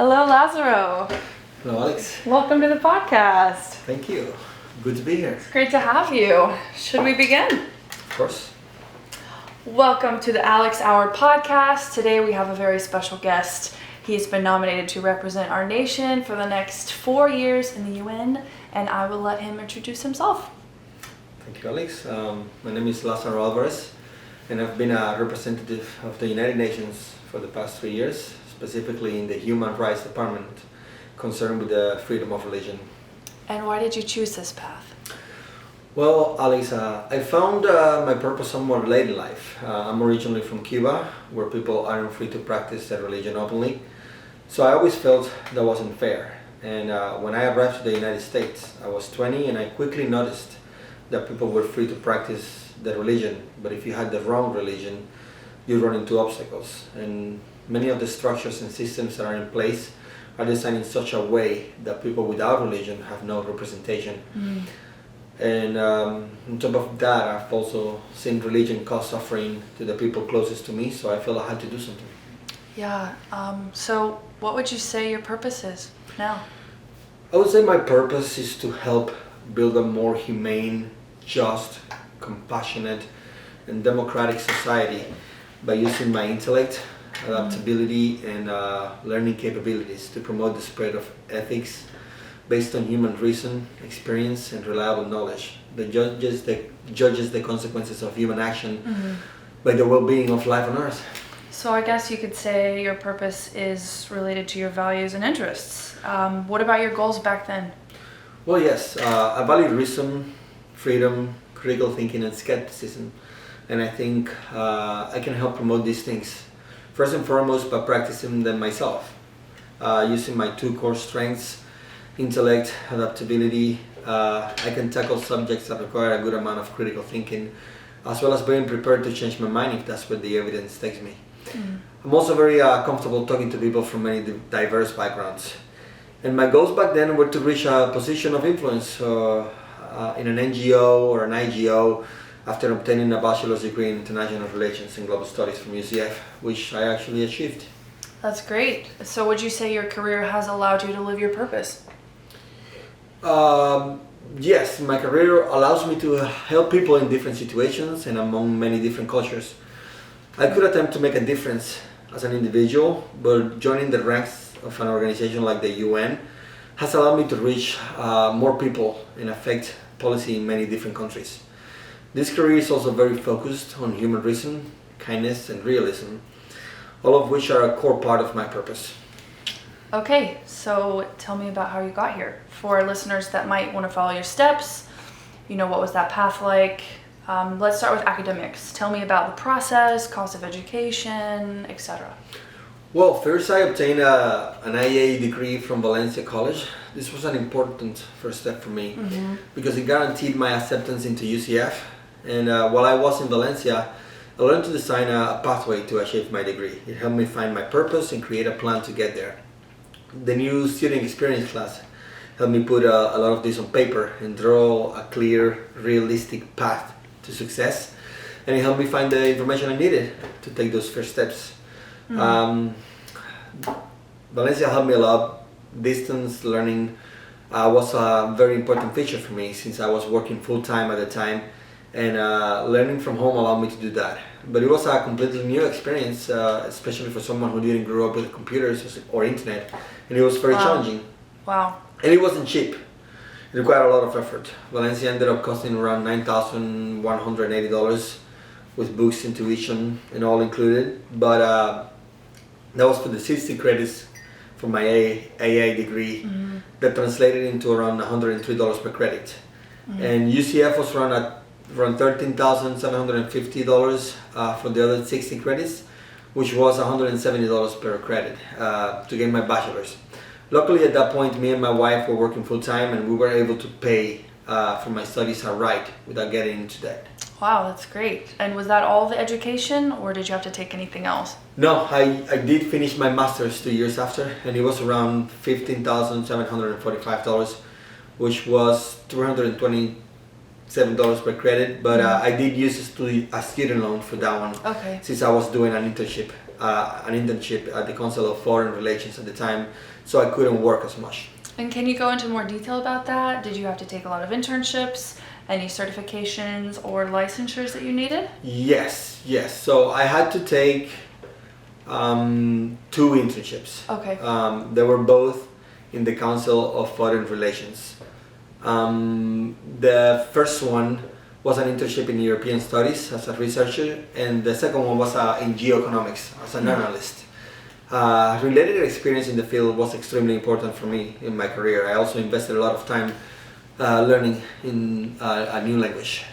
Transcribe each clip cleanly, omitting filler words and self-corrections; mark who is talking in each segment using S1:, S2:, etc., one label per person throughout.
S1: Hello, Lazaro.
S2: Hello, Alex.
S1: Welcome to the podcast.
S2: Thank you. Good to be here.
S1: It's great to have you. Should we begin?
S2: Of course.
S1: Welcome to the Alex Hour podcast. Today we have a very special guest. He's been nominated to represent our nation for the next 4 years in the UN, and I will let him introduce himself.
S2: Thank you, Alex. My name is Lazaro Alvarez, and I've been a representative of the United Nations for the past 3 years, specifically in the Human Rights Department, concerned with the freedom of religion.
S1: And why did you choose this path?
S2: Well, Alex, I found my purpose somewhat late in life. I'm originally from Cuba, where people aren't free to practice their religion openly. So I always felt that wasn't fair. And when I arrived to the United States, I was 20, and I quickly noticed that people were free to practice their religion. But if you had the wrong religion, you run into obstacles. And many of the structures and systems that are in place are designed in such a way that people without religion have no representation. And on top of that, I've also seen religion cause suffering to the people closest to me, so I felt I had to do something.
S1: Yeah, so what would you say your purpose is now?
S2: I would say my purpose is to help build a more humane, just, compassionate, and democratic society by using my intellect, adaptability, and learning capabilities to promote the spread of ethics based on human reason, experience, and reliable knowledge that judges the consequences of human action by the well-being of life on Earth.
S1: So I guess you could say your purpose is related to your values and interests. What about your goals back then?
S2: Well, yes, I value reason, freedom, critical thinking, and skepticism, and I think I can help promote these things. First and foremost, by practicing them myself, using my two core strengths, intellect, adaptability. I can tackle subjects that require a good amount of critical thinking, as well as being prepared to change my mind if that's where the evidence takes me. I'm also very comfortable talking to people from many diverse backgrounds. And my goals back then were to reach a position of influence in an NGO or an IGO after obtaining a bachelor's degree in international relations and global studies from UCF, which I actually achieved.
S1: That's great. So would you say your career has allowed you to live your purpose?
S2: Yes, my career allows me to help people in different situations and among many different cultures. I could attempt to make a difference as an individual, but joining the ranks of an organization like the UN has allowed me to reach more people and affect policy in many different countries. This career is also very focused on human reason, kindness, and realism, all of which are a core part of my purpose.
S1: Okay, so tell me about how you got here. For listeners that might want to follow your steps, what was that path like? Let's start with academics. Tell me about the process, cost of education, etc.
S2: Well, first I obtained an IA degree from Valencia College. This was an important first step for me because it guaranteed my acceptance into UCF. And while I was in Valencia, I learned to design a pathway to achieve my degree. It helped me find my purpose and create a plan to get there. The new student experience class helped me put a lot of this on paper and draw a clear, realistic path to success. And it helped me find the information I needed to take those first steps. Valencia helped me a lot. Distance learning was a very important feature for me since I was working full-time at the time, and learning from home allowed me to do that. But it was a completely new experience, especially for someone who didn't grow up with computers or internet, and it was very challenging.
S1: Wow.
S2: And it wasn't cheap. It required a lot of effort. Valencia ended up costing around $9,180 with books and tuition and all included, but that was for the 60 credits for my AA degree that translated into around $103 per credit. And UCF was around $13,750 for the other 60 credits, which was $170 per credit to get my bachelor's. Luckily at that point, me and my wife were working full time and we were able to pay for my studies outright without getting into debt.
S1: Wow, that's great. And was that all the education, or did you have to take anything else?
S2: No, I did finish my master's 2 years after, and it was around $15,745, which was $227 per credit, but I did use a student loan for that one,
S1: Okay.
S2: since I was doing an internship an internship at the Council of Foreign Relations at the time, so I couldn't work as much.
S1: And can you go into more detail about that? Did you have to take a lot of internships, any certifications or licensures that you needed?
S2: Yes. So I had to take 2 internships.
S1: Okay.
S2: They were both in the Council of Foreign Relations. The first one was an internship in European Studies as a researcher, and the second one was in geoeconomics as an analyst. Related experience in the field was extremely important for me in my career. I also invested a lot of time learning in a new language.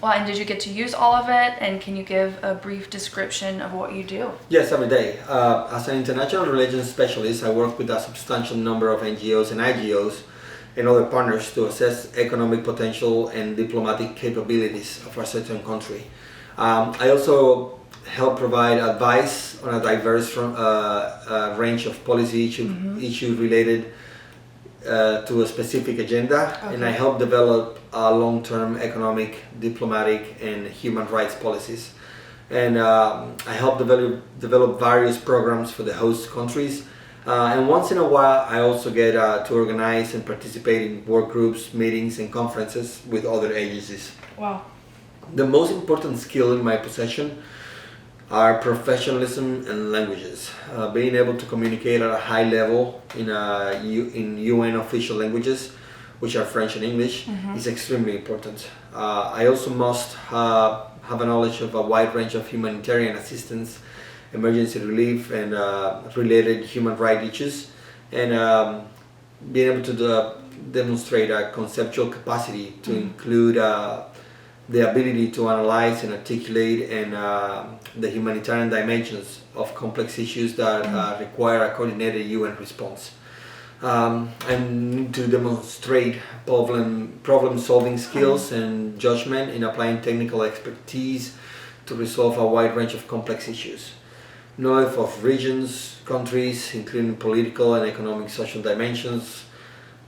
S1: Well, and did you get to use all of it? And can you give a brief description of what you do?
S2: Yes, every day. As an international relations specialist, I work with a substantial number of NGOs and IGOs and other partners to assess economic potential and diplomatic capabilities of a certain country. I also help provide advice on a diverse range of policy issues related to a specific agenda, and I help develop long-term economic, diplomatic, and human rights policies. And I help develop various programs for the host countries. And once in a while, I also get to organize and participate in work groups, meetings, and conferences with other agencies.
S1: Wow.
S2: The most important skill in my possession are professionalism and languages. Being able to communicate at a high level in UN official languages, which are French and English, is extremely important. I also must have a knowledge of a wide range of humanitarian assistance, emergency relief, and related human rights issues, and being able to demonstrate a conceptual capacity to include the ability to analyze and articulate and the humanitarian dimensions of complex issues that require a coordinated UN response. And to demonstrate problem-solving skills and judgment in applying technical expertise to resolve a wide range of complex issues. Knowledge of regions, countries, including political and economic social dimensions,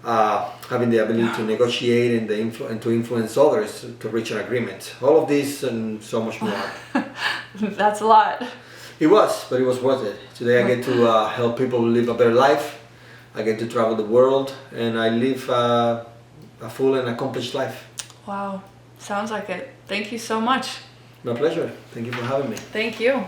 S2: having the ability to negotiate and to influence others to reach an agreement. All of this and so much more.
S1: That's a lot.
S2: It was, but it was worth it. Today I get to help people live a better life. I get to travel the world, and I live a full and accomplished life.
S1: Wow. Sounds like it. Thank you so much.
S2: My pleasure. Thank you for having me.
S1: Thank you.